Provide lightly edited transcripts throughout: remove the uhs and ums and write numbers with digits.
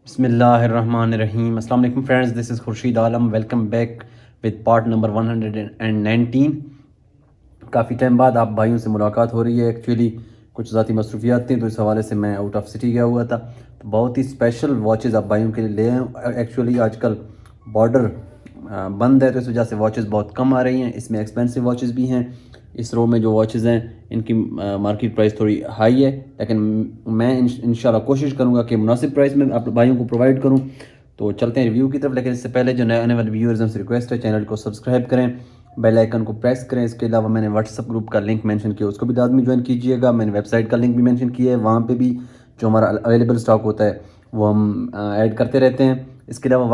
बिस्मिल्लाहिर्रहमानिर्रहीम। अस्सलाम वालेकुम friends, this is Khurshid Alam. Welcome back with part number 119। काफ़ी टाइम बाद आप भाइयों से मुलाकात हो रही है। एक्चुअली कुछ ज़ाती मसरूफियात थी, तो इस हवाले से मैं आउट ऑफ सिटी गया हुआ था। तो बहुत ही स्पेशल वॉचेस आप भाइयों के लिए ले आए। एक्चुअली आजकल बॉर्डर बंद है, तो इस वजह से वॉचेस बहुत कम आ रही हैं। इसमें एक्सपेंसिव वॉचेस भी हैं। इस रो में जो वॉचेस हैं इनकी मार्केट प्राइस थोड़ी हाई है, लेकिन मैं इंशाल्लाह कोशिश करूँगा कि मुनासिब प्राइस में आप भाइयों को प्रोवाइड करूँ। तो चलते हैं रिव्यू की तरफ, लेकिन इससे पहले जो नए आने वाले व्यूअर्स से रिक्वेस्ट है, चैनल को सब्सक्राइब करें, बेल आइकन को प्रेस करें। इसके अलावा मैंने व्हाट्सअप ग्रुप का लिंक मेंशन किया, उसको भी लाजमी ज्वाइन कीजिएगा। मैंने वेबसाइट का लिंक भी मेंशन किया है, वहाँ पे भी जो हमारा अवेलेबल स्टॉक होता है वो हम ऐड करते रहते हैं। इसके अलावा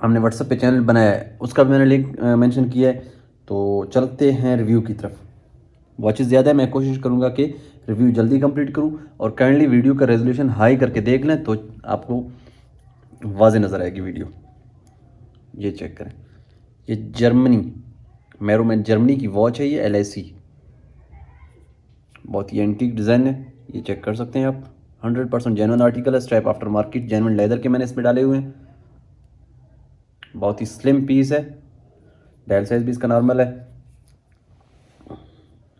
हमने व्हाट्सअप पे चैनल बनाया है, उसका भी मैंने लिंक मेंशन किया है। तो चलते हैं रिव्यू की तरफ। वॉचेस ज़्यादा है, मैं कोशिश करूँगा कि रिव्यू जल्दी कंप्लीट करूँ, और काइंडली वीडियो का रेजोल्यूशन हाई करके देख लें तो आपको वाज़े नज़र आएगी वीडियो। ये चेक करें, ये मैरोमैन जर्मनी की वॉच है। ये LIC बहुत ही एंटीक डिज़ाइन है, ये चेक कर सकते हैं आप। 100% जेन्युइन आर्टिकल है। Strap after market genuine leather के मैंने इसमें डाले हुए हैं। बहुत ही स्लिम पीस है। डायल साइज भी इसका नॉर्मल है।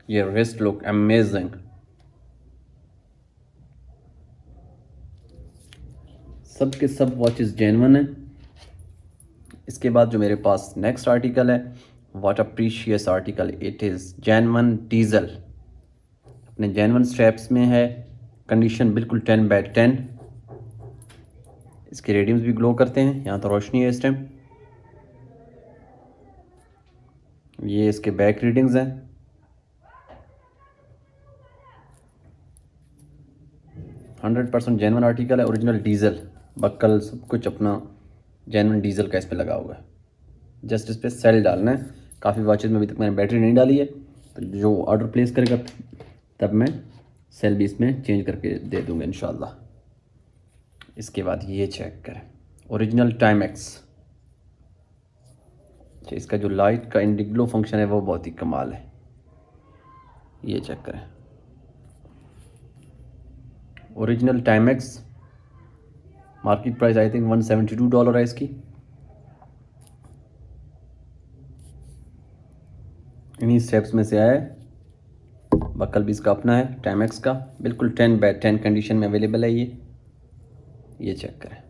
ये रिस्ट लुक अमेजिंग। सब के सब वॉचेस जेन्युइन है। इसके बाद जो मेरे पास नेक्स्ट आर्टिकल है, what a precious article, it is genuine diesel. अपने जेन्युइन स्ट्रैप्स में है। कंडीशन बिल्कुल 10/10। इसके रेडियम्स भी ग्लो करते हैं। यहाँ तो रोशनी है इस टाइम। ये इसके बैक रीडिंग्स हैं। हंड्रेड परसेंट जेन्युइन आर्टिकल है। ओरिजिनल डीजल, बक्कल सब कुछ अपना जेन्युइन डीजल का इस पर लगा हुआ है। जस्ट इस पर सेल डालना है। काफ़ी वॉचेस में अभी तक मैंने बैटरी नहीं डाली है, तो जो ऑर्डर प्लेस करेगा तब मैं सेल भी इसमें चेंज करके दे दूँगा इंशाल्लाह। इसके बाद ये चेक करें, ओरिजिनल टाइमेक्स। इसका जो लाइट का इंडिग्लो फंक्शन है वो बहुत ही कमाल है। ये चेक करें, original Timex. Market price I think $172 है इसकी। इन्हीं स्टेप्स में से आया है। बक्कल भी इसका अपना है टाइमेक्स का, बिल्कुल 10/10 कंडीशन में अवेलेबल है ये चेक करें।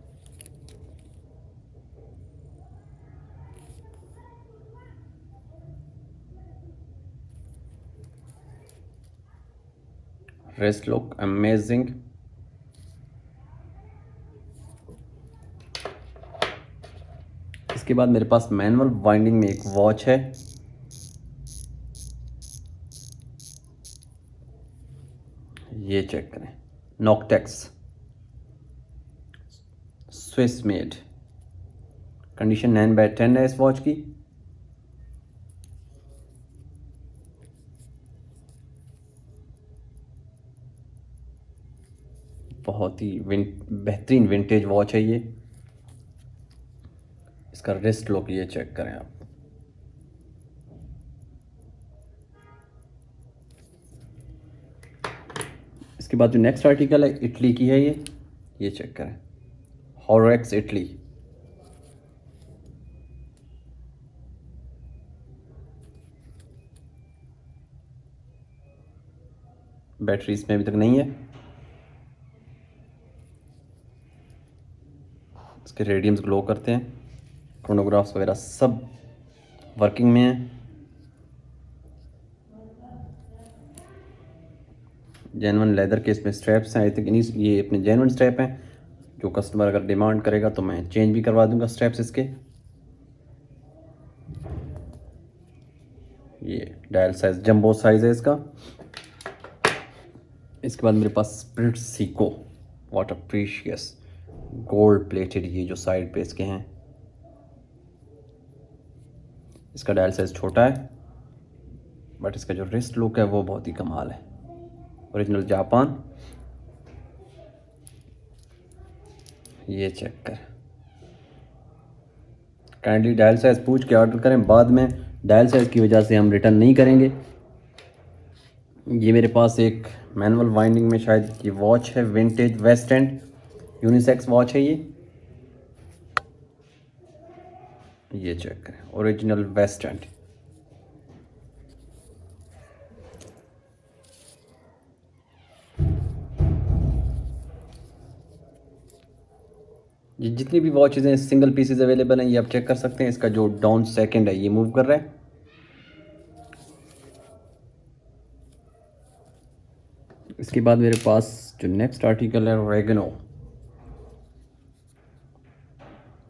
Rest look amazing. इसके बाद मेरे पास मैनुअल वाइंडिंग में एक वॉच है। ये चेक करें, नॉक्टेक्स स्विस मेड। कंडीशन 9/10 है इस वॉच की। बहुत ही बेहतरीन विंटेज वॉच है ये। इसका रिस्ट लुक ये चेक करें आप। इसके बाद जो नेक्स्ट आर्टिकल है इटली की है ये चेक करें, हॉरेक्स इटली। बैटरी इसमें अभी तक नहीं है। इसके रेडियम्स ग्लो करते हैं। क्रोनोग्राफ्स वगैरह सब वर्किंग में है। जेन्युइन लेदर के इसमें स्ट्रैप्स हैं। आई थिंक ये अपने जेन्युइन स्ट्रैप हैं। जो कस्टमर अगर डिमांड करेगा तो मैं चेंज भी करवा दूंगा स्ट्रैप्स इसके। ये डायल साइज जंबो साइज है इसका। इसके बाद मेरे पास spirit Seiko, what a precious gold plated. ये जो साइड पे इसके हैं, इसका डायल साइज छोटा है, बट इसका जो रिस्ट लुक है वो बहुत ही कमाल है। Original Japan. ये चेक कर, काइंडली डायल साइज पूछ के ऑर्डर करें, बाद में डायल साइज की वजह से हम रिटर्न नहीं करेंगे। ये मेरे पास एक मैनुअल वाइंडिंग में शायद ये वॉच है, vintage West End. Unisex watch है ये चेक करें, ओरिजिनल वेस्ट एंड। ये जितनी भी वॉचेज़ हैं सिंगल पीसेज अवेलेबल हैं, ये आप चेक कर सकते हैं। इसका जो डाउन सेकंड है ये मूव कर रहा है। इसके बाद मेरे पास जो नेक्स्ट आर्टिकल है रेगनो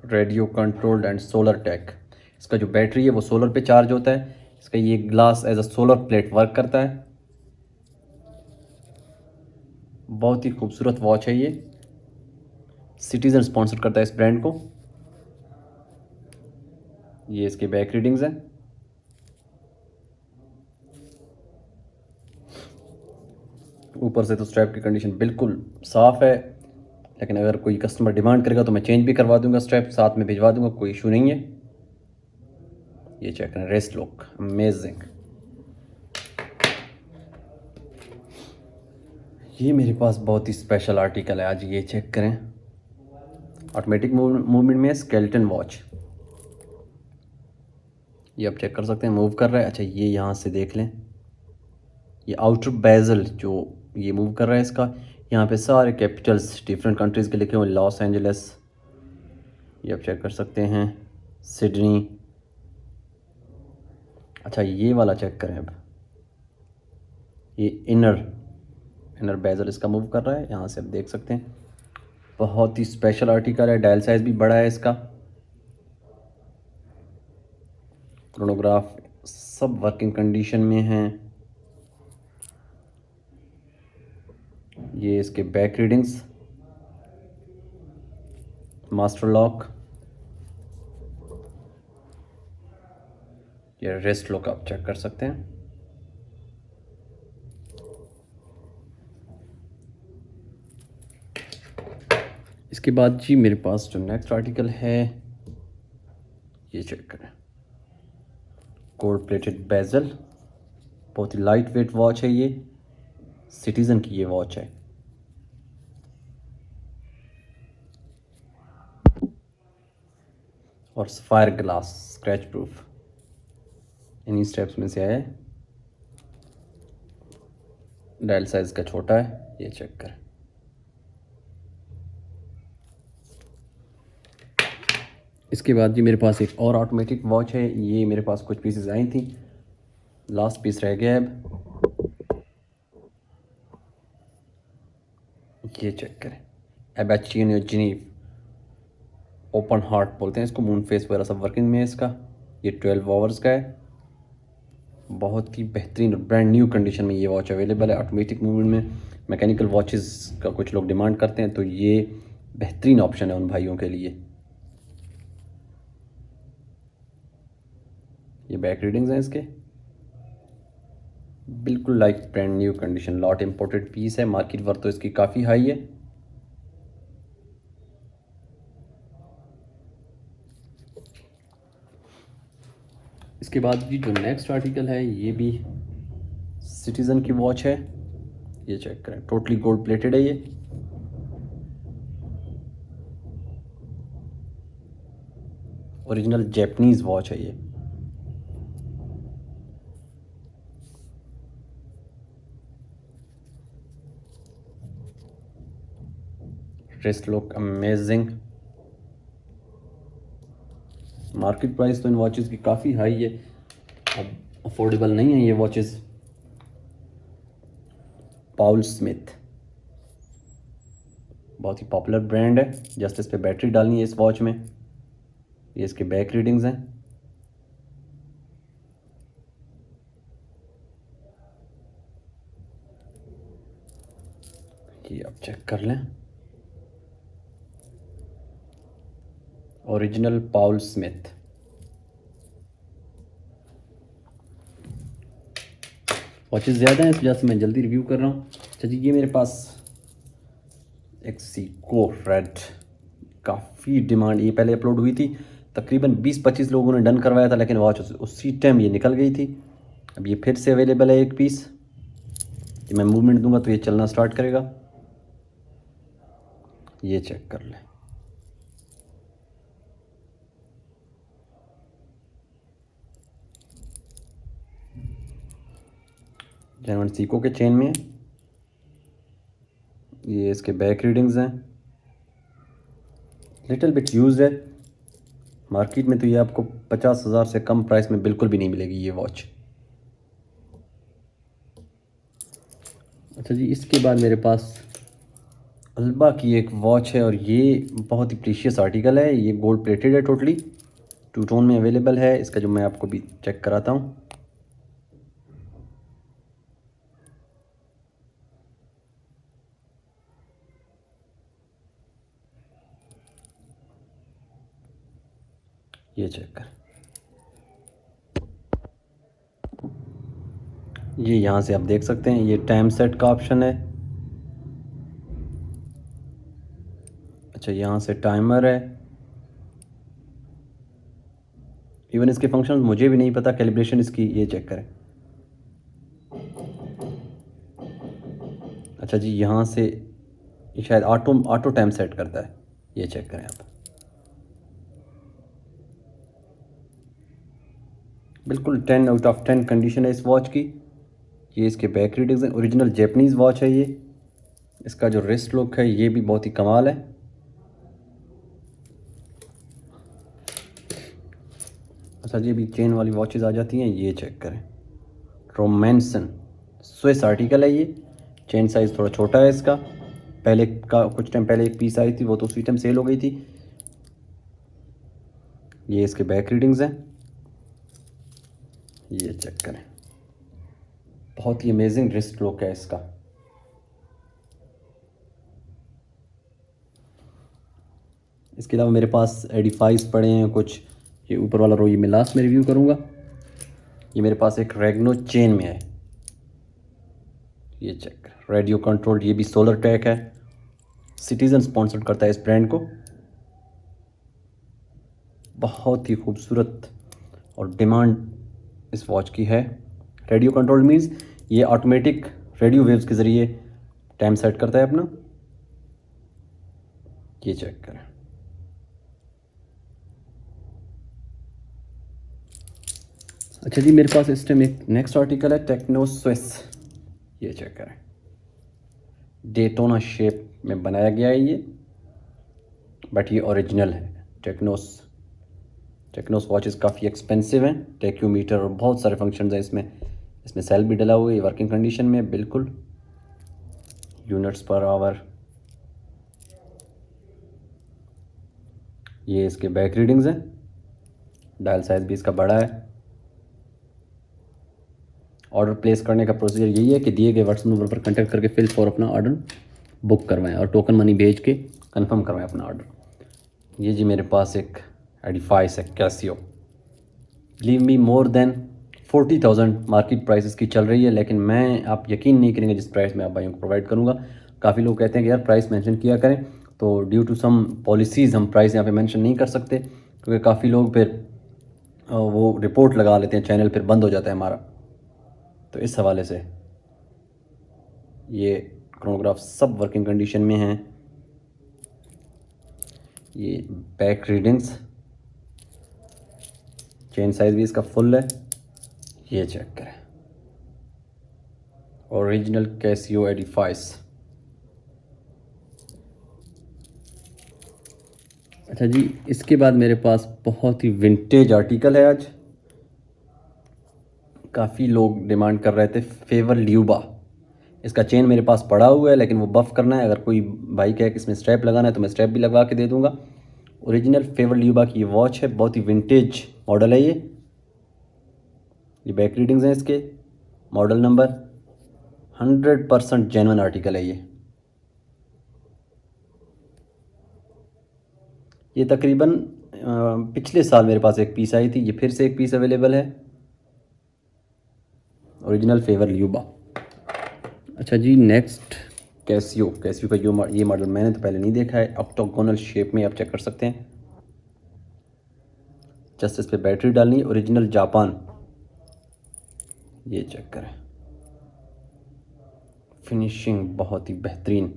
radio controlled and solar tech. इसका जो बैटरी है वो सोलर पे चार्ज होता है। इसका ये glass as a solar plate work करता है। बहुत ही खूबसूरत वॉच है ये। सिटीजन स्पॉन्सर करता है इस ब्रांड को। ये इसके बैक रीडिंग्स हैं। ऊपर से तो स्ट्रैप की कंडीशन बिल्कुल साफ़ है, लेकिन अगर कोई कस्टमर डिमांड करेगा तो मैं चेंज भी करवा दूंगा, स्ट्रैप साथ में भिजवा दूंगा, कोई इशू नहीं है। ये चेक करें, रेस्ट लुक अमेजिंग। ये मेरे पास बहुत ही स्पेशल आर्टिकल है आज। ये चेक करें, ऑटोमेटिक मूवमेंट में स्केलेटन वॉच। ये आप चेक कर सकते हैं, मूव कर रहा है। अच्छा, ये यहाँ से देख लें, ये आउटर बेजल जो ये मूव कर रहा है इसका, यहाँ पे सारे कैपिटल्स डिफरेंट कंट्रीज़ के लिखे हुए, लॉस एंजल्स, ये आप चेक कर सकते हैं, सिडनी। अच्छा, ये वाला चेक करें अब, ये इनर बेजल इसका मूव कर रहा है, यहाँ से आप देख सकते हैं। बहुत ही स्पेशल आर्टिकल है, डायल साइज़ भी बड़ा है इसका। क्रोनोग्राफ सब वर्किंग कंडीशन में हैं। ये इसके बैक रीडिंग्स, मास्टर लॉक, ये रेस्ट लॉक आप चेक कर सकते हैं। इसके बाद जी मेरे पास जो नेक्स्ट आर्टिकल है ये चेक करें, गोल्ड प्लेटेड बेजल, बहुत ही लाइट वेट वॉच है ये, सिटीजन की ये वॉच है। और सफायर ग्लास स्क्रैच प्रूफ, इन्हीं स्टेप्स में से आया है। डायल साइज का छोटा है, ये चेक करें। इसके बाद जी मेरे पास एक और ऑटोमेटिक वॉच है। ये मेरे पास कुछ पीसेस आई थी, लास्ट पीस रह गया अब। ये चेक करें, एबैचियन जिनीव ओपन हार्ट बोलते हैं इसको, मून फेस वगैरह सब वर्किंग में है इसका। ये 12 आवर्स का है, बहुत ही बेहतरीन ब्रांड न्यू कंडीशन में ये वॉच अवेलेबल है। ऑटोमेटिक मूवमेंट में मैकेनिकल वॉचेस का कुछ लोग डिमांड करते हैं, तो ये बेहतरीन ऑप्शन है उन भाइयों के लिए। ये बैक रीडिंग्स हैं इसके, बिल्कुल like brand new condition, lot imported piece है, मार्केट वर्थ तो इसकी काफ़ी हाई है। इसके बाद भी जो नेक्स्ट आर्टिकल है ये भी सिटीजन की वॉच है। ये चेक करें, टोटली गोल्ड प्लेटेड है ये। ओरिजिनल जैपनीज वॉच है ये। Rest look amazing. Market price तो इन वॉचेस की काफ़ी हाई है, अब अफोर्डेबल नहीं है ये वॉचेस। पाउल स्मिथ बहुत ही पॉपुलर ब्रांड है। जस्ट इस पे बैटरी डालनी है इस वॉच में। ये इसके बैक रीडिंग्स हैं। ये आप चेक कर लें, ओरिजिनल पाउल स्मिथ। वॉचेस ज़्यादा हैं इस वजह से मैं जल्दी रिव्यू कर रहा हूँ। अच्छा जी, ये मेरे पास एक सीको रेड, काफ़ी डिमांड, ये पहले अपलोड हुई थी, तकरीबन 20-25 लोगों ने डन करवाया था, लेकिन वॉच उसी टाइम ये निकल गई थी। अब ये फिर से अवेलेबल है एक पीस। ये मैं मूवमेंट दूंगा तो ये चलना स्टार्ट करेगा। ये चेक कर लें। जेनवन सीको के चेन में है। ये इसके बैक रीडिंग्स हैं। लिटिल बिट यूज्ड है। मार्केट में तो ये आपको 50,000 से कम प्राइस में बिल्कुल भी नहीं मिलेगी ये वॉच। अच्छा जी, इसके बाद मेरे पास अल्बा की एक वॉच है और ये बहुत ही प्रीशियस आर्टिकल है। ये गोल्ड प्लेटेड है, टोटली टू टोन में अवेलेबल है। इसका जो मैं आपको भी चेक कराता हूँ। ये चेक कर, ये यहाँ से आप देख सकते हैं। ये टाइम सेट का ऑप्शन है। अच्छा, यहाँ से टाइमर है। इवन इसके फंक्शंस मुझे भी नहीं पता, कैलिब्रेशन इसकी। ये चेक करें। अच्छा जी, यहाँ से ये शायद ऑटो टाइम सेट करता है। ये चेक करें आप। बिल्कुल 10 आउट ऑफ 10 कंडीशन है इस वॉच की। ये इसके बैक रीडिंग्स हैं। ओरिजिनल जैपनीज़ वॉच है ये। इसका जो रिस्ट लुक है ये भी बहुत ही कमाल है। अच्छा जी, अभी चेन वाली वॉचेस आ जाती हैं। ये चेक करें, रोमांसन स्विस आर्टिकल है ये। चेन साइज़ थोड़ा छोटा है इसका। पहले का कुछ टाइम पहले एक पीस आई थी, वो तो उसी टाइम सेल हो गई थी। ये इसके बैक रीडिंग्स हैं। ये चेक करें, बहुत ही अमेजिंग रिस्ट लुक है इसका। इसके अलावा मेरे पास एडिफाइस पड़े हैं कुछ। ये ऊपर वाला रो ये मैं लास्ट में रिव्यू करूँगा। ये मेरे पास एक रेगनो चेन में है। ये चेक, रेडियो कंट्रोल। ये भी सोलर टैक है। सिटीजन स्पॉन्सर्ड करता है इस ब्रांड को। बहुत ही खूबसूरत और डिमांड इस वॉच की है। रेडियो कंट्रोल मीन्स ये ऑटोमेटिक रेडियो वेव्स के ज़रिए टाइम सेट करता है अपना। ये चेक करें। अच्छा जी, मेरे पास इस टाइम एक नेक्स्ट आर्टिकल है, टेक्नो स्विस। ये चेक करें, डेटोना शेप में बनाया गया है ये, बट ये ओरिजिनल है। टेक्नोस वॉचेस काफ़ी एक्सपेंसिव हैं। टेक्योमीटर और बहुत सारे फंक्शंस हैं इसमें। इसमें सेल भी डला हुआ है। ये वर्किंग कंडीशन में बिल्कुल। Units per hour. ये इसके बैक रीडिंग्स हैं। डायल साइज़ भी इसका बड़ा है। ऑर्डर प्लेस करने का प्रोसीजर यही है कि दिए गए व्हाट्सएप नंबर पर कांटेक्ट करके फिल फॉर अपना ऑर्डर बुक करवाएं और टोकन मनी भेज के कंफर्म करवाएं अपना ऑर्डर। ये जी मेरे पास एक एडिफाइस है, Casio. Believe me, more than 40,000 market price इसकी चल रही है, लेकिन मैं, आप यकीन नहीं करेंगे जिस प्राइस में आप भाइयों को प्रोवाइड करूँगा। काफ़ी लोग कहते हैं कि यार प्राइस मेंशन किया करें, तो ड्यू टू सम पॉलिसीज़ हम प्राइस यहाँ पे मेंशन नहीं कर सकते, क्योंकि काफ़ी लोग फिर वो रिपोर्ट लगा लेते हैं, चैनल फिर बंद हो जाता है हमारा। तो इस हवाले से ये क्रोनोग्राफ सब वर्किंग कंडीशन में हैं। ये बैक रीडिंग्स, चेन साइज़ भी इसका फुल है। ये चेक करें, ओरिजिनल कैसियो एडिफाइस। अच्छा जी, इसके बाद मेरे पास बहुत ही विंटेज आर्टिकल है। आज काफ़ी लोग डिमांड कर रहे थे, फेवर ल्यूबा। इसका चेन मेरे पास पड़ा हुआ है, लेकिन वो बफ़ करना है। अगर कोई भाई कहे कि इसमें स्ट्रैप लगाना है तो मैं स्ट्रैप भी लगवा के दे दूँगा। ओरिजिनल फेवर ल्यूबा की ये वॉच है। बहुत ही विंटेज मॉडल है ये बैक रीडिंग्स हैं इसके। मॉडल नंबर 100% जेन्युइन आर्टिकल है ये तकरीबन पिछले साल मेरे पास एक पीस आई थी। ये फिर से एक पीस अवेलेबल है, ओरिजिनल फेवर ल्यूबा। अच्छा जी, नेक्स्ट कैसियो का ये मॉडल मैंने तो पहले नहीं देखा है। ऑक्टागोनल शेप में आप चेक कर सकते हैं। जस्ट इस पे बैटरी डालनी है। Original Japan. ये चेक करें, फिनिशिंग बहुत ही बेहतरीन।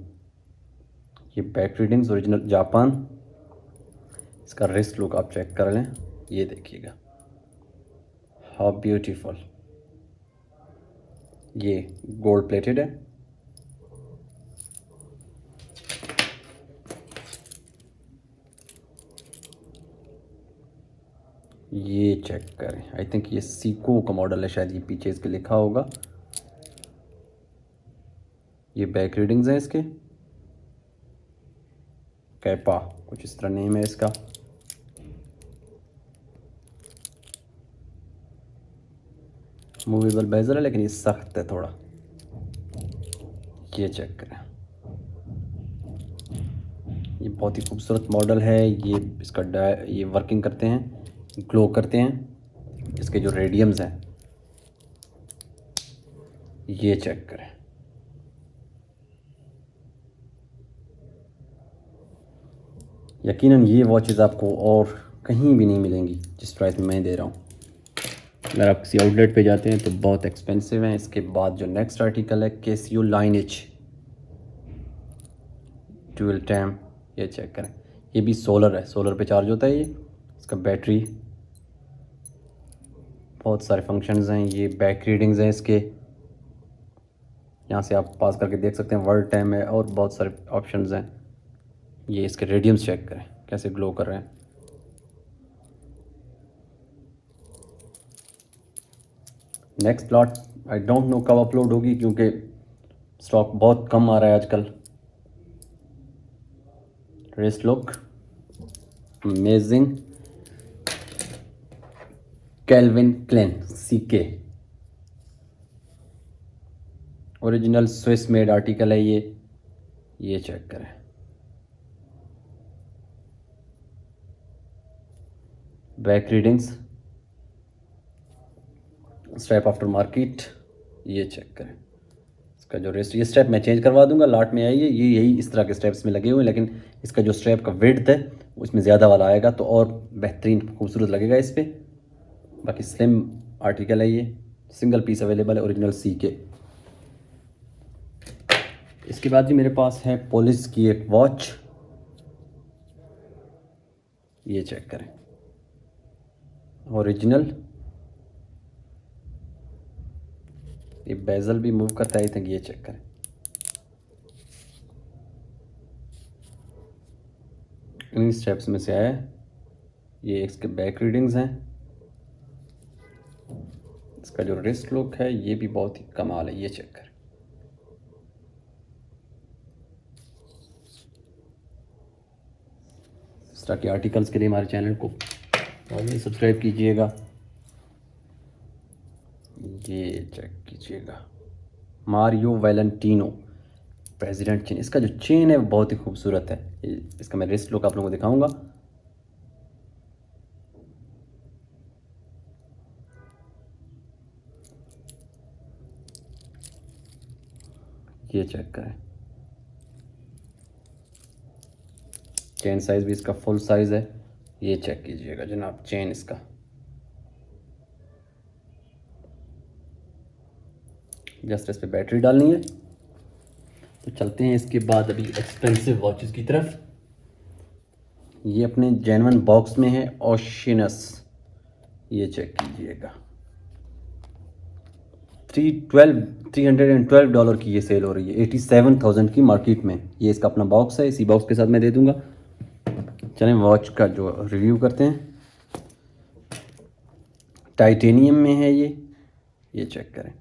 ये बैक रीडिंग्स ओरिजिनल जापान। इसका रिस्ट लुक आप चेक कर लें, ये देखिएगा हाउ ब्यूटीफुल। ये गोल्ड प्लेटेड है। ये चेक करें, आई थिंक ये सीको का मॉडल है, शायद ये पीछे इसके लिखा होगा। ये बैक रीडिंग्स हैं इसके, कैपा कुछ इस तरह नेम है इसका। मूवेबल बेजल है लेकिन ये सख्त है थोड़ा। ये चेक करें, ये बहुत ही खूबसूरत मॉडल है। ये इसका ये वर्किंग करते हैं, ग्लो करते हैं। इसके जो रेडियम्स हैं ये चेक करें। यकीनन ये वॉचेस आपको और कहीं भी नहीं मिलेंगी जिस प्राइस में मैं दे रहा हूँ। अगर आप किसी आउटलेट पे जाते हैं तो बहुत एक्सपेंसिव हैं। इसके बाद जो नेक्स्ट आर्टिकल है केसियो लाइनेज ट्वेल टैम, ये चेक करें। ये भी सोलर है, सोलर पे चार्ज होता है ये। इसका बैटरी, बहुत सारे फंक्शंस हैं। ये बैक रीडिंग्स हैं इसके, यहाँ से आप पास करके देख सकते हैं। वर्ल्ड टाइम है और बहुत सारे ऑप्शंस हैं। ये इसके रेडियम्स चेक करें कैसे ग्लो कर रहे हैं। Next lot I don't know कब अपलोड होगी क्योंकि स्टॉक बहुत कम आ रहा है आजकल। Wrist look amazing, Calvin Klein CK, original Swiss made article है ये चेक करें। Back readings, strap after market, ये चेक करें। इसका जो रेस्ट, ये स्ट्रैप मैं चेंज करवा दूंगा, लाट में आई है ये, यही इस तरह के स्ट्रैप्स में लगे हुए हैं, लेकिन इसका जो स्ट्रैप का विड्थ है उसमें ज़्यादा वाला आएगा तो और बेहतरीन खूबसूरत लगेगा इस पर। बाकी स्लिम आर्टिकल है ये, सिंगल पीस अवेलेबल है, ओरिजिनल सी के। इसके बाद जी मेरे पास है पोलिस की एक वॉच, ये चेक करें ओरिजिनल। ये बेजल भी मूव करता है आई थिंक, ये चेक करें। इन स्टेप्स में से आया है। ये इसके बैक रीडिंग्स हैं। इसका जो रिस्ट लुक है ये भी बहुत ही कमाल है, ये चेक करें। इस तरह के आर्टिकल्स के लिए हमारे चैनल को सब्सक्राइब कीजिएगा। ये चेक कीजिएगा, मारियो वैलेंटिनो प्रेसिडेंट चेन। इसका जो चेन है वो बहुत ही खूबसूरत है। इसका मैं रिस्ट लुक आप लोगों को दिखाऊंगा। ये चेक करें, चेन साइज भी इसका फुल साइज है, ये चेक कीजिएगा जनाब चेन इसका। जस्ट इस पे बैटरी डालनी है। तो चलते हैं इसके बाद अभी एक्सपेंसिव वॉचेस की तरफ। ये अपने जेन्युइन बॉक्स में है ओशिनस, ये चेक कीजिएगा। $312 की ये सेल हो रही है, 87,000 की मार्केट में। ये इसका अपना बॉक्स है, इसी बॉक्स के साथ मैं दे दूंगा। चलें वॉच का जो रिव्यू करते हैं। टाइटेनियम में है ये चेक करें,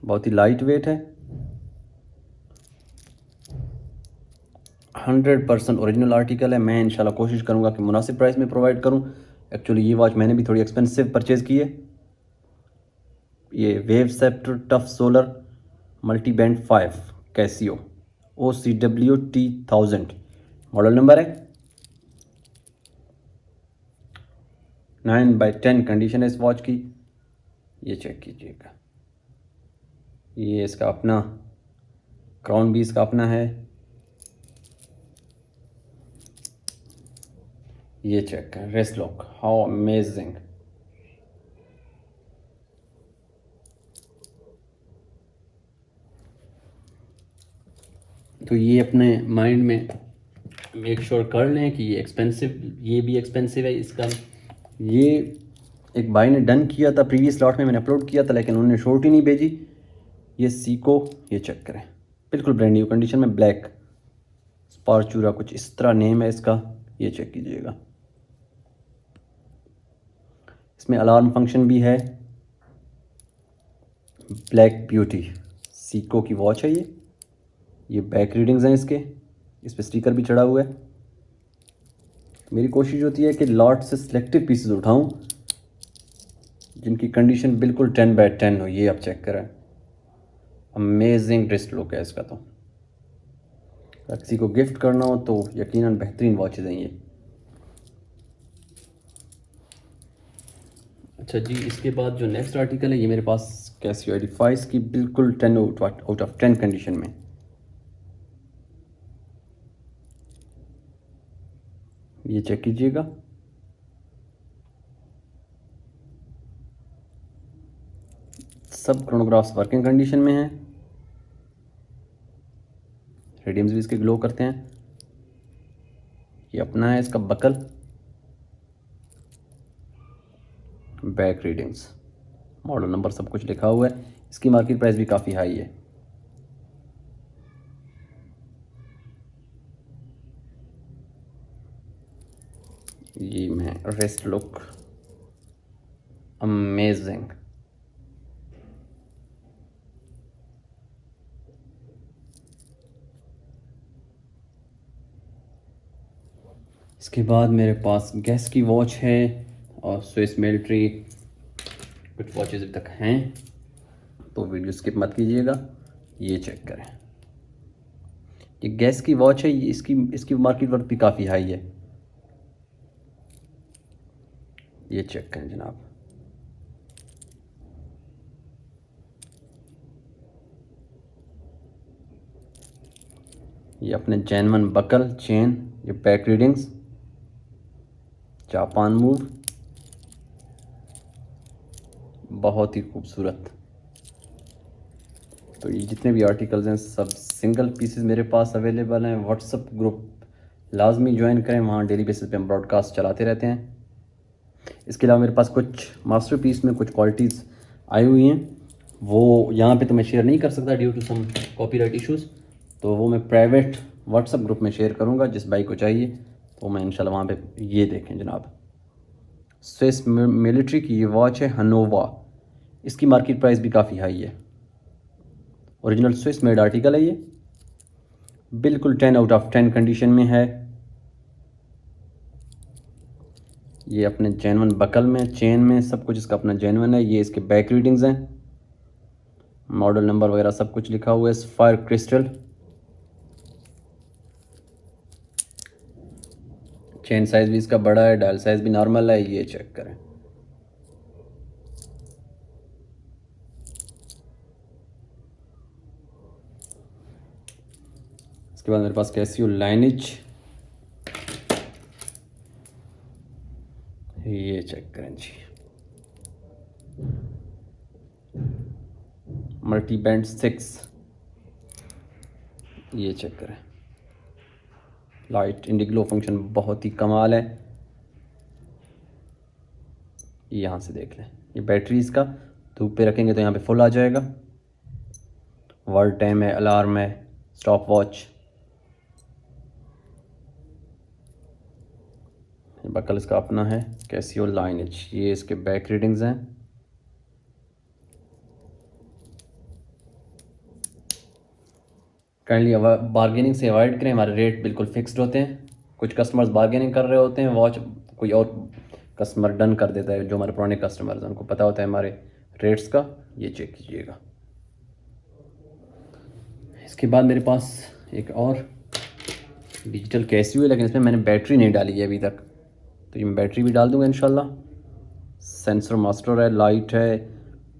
बहुत ही लाइट वेट है। 100% ओरिजिनल आर्टिकल है। मैं इंशाल्लाह कोशिश करूंगा कि मुनासिब प्राइस में प्रोवाइड करूं। एक्चुअली ये वॉच मैंने भी थोड़ी एक्सपेंसिव परचेज़ की है। ये wave sceptre tough solar multi band 5 Casio OCW T1000 model number है। 9/10 कंडीशन है इस वॉच की, ये चेक कीजिएगा। ये इसका अपना क्राउन भी इसका अपना है, ये चेक करें। Rest look how amazing. तो ये अपने माइंड में मेक श्योर कर लें कि ये एक्सपेंसिव, ये भी एक्सपेंसिव है इसका। ये एक भाई ने डन किया था प्रीवियस लॉट में, मैंने अपलोड किया था लेकिन उन्होंने शॉर्ट ही नहीं भेजी। ये सीको, ये चेक करें, बिल्कुल ब्रांड न्यू कंडीशन में, ब्लैक स्पारचूरा कुछ इस तरह नेम है इसका, ये चेक कीजिएगा। इसमें अलार्म फंक्शन भी है। ब्लैक ब्यूटी सीको की वॉच है ये बैक रीडिंग्स हैं इसके, इस पर स्टिकर भी चढ़ा हुआ है। मेरी कोशिश होती है कि लॉट से सिलेक्टिव पीसेस उठाऊं जिनकी कंडीशन बिल्कुल 10/10 हो। ये आप चेक करें, अमेजिंग रिस्ट लुक है इसका। तो अगर किसी को गिफ्ट करना हो तो यकीनन बेहतरीन वॉचेज़ हैं ये। अच्छा जी, इसके बाद जो नेक्स्ट आर्टिकल है ये मेरे पास कैसियो एडिफाइस की बिल्कुल 10 आउट ऑफ 10 कंडीशन में। ये चेक कीजिएगा, सब क्रोनोग्राफ्स वर्किंग कंडीशन में हैं, रेडियम्स भी इसके ग्लो करते हैं। ये अपना है इसका buckle, back readings, model number सब कुछ लिखा हुआ है। इसकी मार्केट प्राइस भी काफ़ी हाई है। ये मैं रेस्ट लुक अमेजिंग। इसके बाद मेरे पास गैस की वॉच है और स्विस मिलिट्री कुछ वॉचेस अभी तक हैं, तो वीडियो स्किप मत कीजिएगा। ये चेक करें, ये गैस की वॉच है, इसकी मार्केट वर्थ भी काफ़ी हाई है। ये चेक करें जनाब, ये अपने जेन्युइन बकल चेन, ये बैक रीडिंग्स, जापान मूव, बहुत ही खूबसूरत। तो ये जितने भी आर्टिकल्स हैं सब सिंगल पीसेस मेरे पास अवेलेबल हैं। व्हाट्सअप ग्रुप लाजमी ज्वाइन करें, वहाँ डेली बेसिस पे हम ब्रॉडकास्ट चलाते रहते हैं। इसके अलावा मेरे पास कुछ मास्टरपीस में कुछ क्वालिटीज़ आई हुई हैं, वो यहाँ पे तो मैं शेयर नहीं कर सकता due to some copyright issues, तो वो मैं प्राइवेट व्हाट्सअप ग्रुप में शेयर करूँगा। जिस भाई को चाहिए तो मैं इंशाल्लाह वहाँ पे ये देखें जनाब, स्विस मिलिट्री की ये वॉच है हनोवा। इसकी मार्केट प्राइस भी काफ़ी हाई है, ओरिजिनल स्विस मेड आर्टिकल है ये, बिल्कुल 10 आउट ऑफ 10 कंडीशन में है। ये अपने जेन्युइन बकल में, चेन में, सब कुछ इसका अपना जेन्युइन है। ये इसके बैक रीडिंग्स हैं, मॉडल नंबर वगैरह सब कुछ लिखा हुआ है। फायर क्रिस्टल, चेन साइज भी इसका बड़ा है, डायल साइज भी नॉर्मल है। ये चेक करें, इसके बाद मेरे पास कैसियो लाइनेज, ये चेक करें जी, मल्टी बैंड 6, ये चेक करें, लाइट इंडिग्लो फंक्शन बहुत ही कमाल है। यहाँ से देख लें, ये बैटरी इसका धूप पे रखेंगे तो यहाँ पे फुल आ जाएगा। वर्ल्ड टाइम है, अलार्म है, स्टॉप वॉच, बकल इसका अपना है कैसियो लाइनेज। ये इसके बैक रीडिंग्स हैं, काइंडली बार्गेनिंग से अवॉइड करें, हमारे रेट बिल्कुल फिक्स्ड होते हैं। कुछ कस्टमर्स बार्गेनिंग कर रहे होते हैं, वॉच कोई और कस्टमर डन कर देता है, जो हमारे पुराने कस्टमर्स हैं उनको पता होता है हमारे रेट्स का। ये चेक कीजिएगा। इसके बाद मेरे पास एक और डिजिटल कैसियो है, लेकिन इसमें मैंने बैटरी नहीं डाली है अभी तक, तो ये मैं बैटरी भी डाल दूंगा इंशाल्लाह। सेंसर मास्टर है, लाइट है,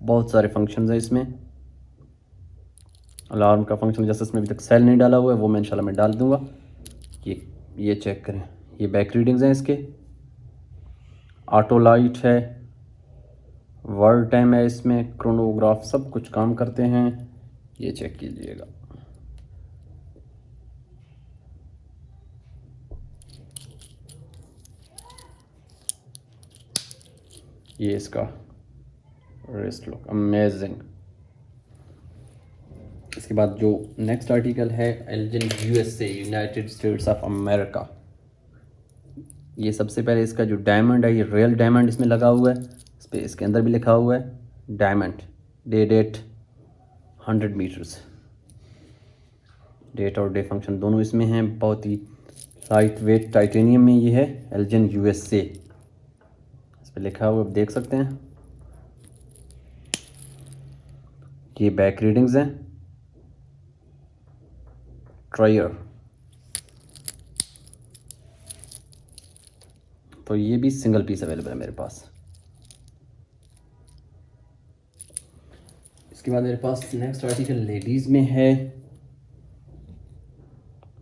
बहुत सारे फंक्शंस हैं इसमें। अलार्म का फंक्शन जैसे इसमें अभी तक सेल नहीं डाला हुआ है, वो मैं इंशाल्लाह मैं डाल दूंगा। ये चेक करें, ये बैक रीडिंग्स हैं इसके, ऑटो लाइट है, वर्ल्ड टाइम है इसमें, क्रोनोग्राफ सब कुछ काम करते हैं। ये चेक कीजिएगा, ये इसका रिस्ट लुक अमेजिंग। इसके बाद जो नेक्स्ट आर्टिकल है Elgin USA, United states of America. ये सबसे पहले इसका जो डायमंड है, ये रियल डायमंड इसमें लगा हुआ है। इस पर इसके अंदर भी लिखा हुआ है डायमंड, डेट 100 मीटर्स, डेट और डे फंक्शन दोनों इसमें हैं। बहुत ही लाइट वेट टाइटेनियम में ये है एल्जिन यूएसए, इस पर लिखा हुआ आप देख सकते हैं। ये बैक रीडिंग्स हैं, ट्रायर, तो ये भी सिंगल पीस अवेलेबल है मेरे पास। इसके बाद मेरे पास नेक्स्ट आर्टिकल लेडीज़ में है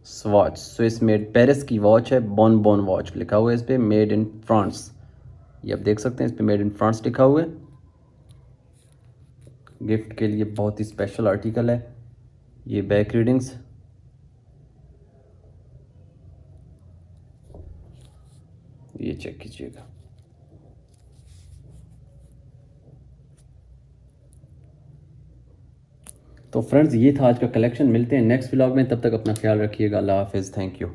स्वॉच, स्विस मेड पेरिस की वॉच है, बॉन वॉच लिखा हुआ है इस पर, मेड इन फ्रांस। ये आप देख सकते हैं इस पर मेड इन फ्रांस लिखा हुआ है। गिफ्ट के लिए बहुत ही स्पेशल आर्टिकल है। ये बैक रीडिंग्स, ये चेक कीजिएगा। तो फ्रेंड्स ये था आज का कलेक्शन। मिलते हैं नेक्स्ट व्लॉग में, तब तक अपना ख्याल रखिएगा। अल्लाह हाफिज़, थैंक यू।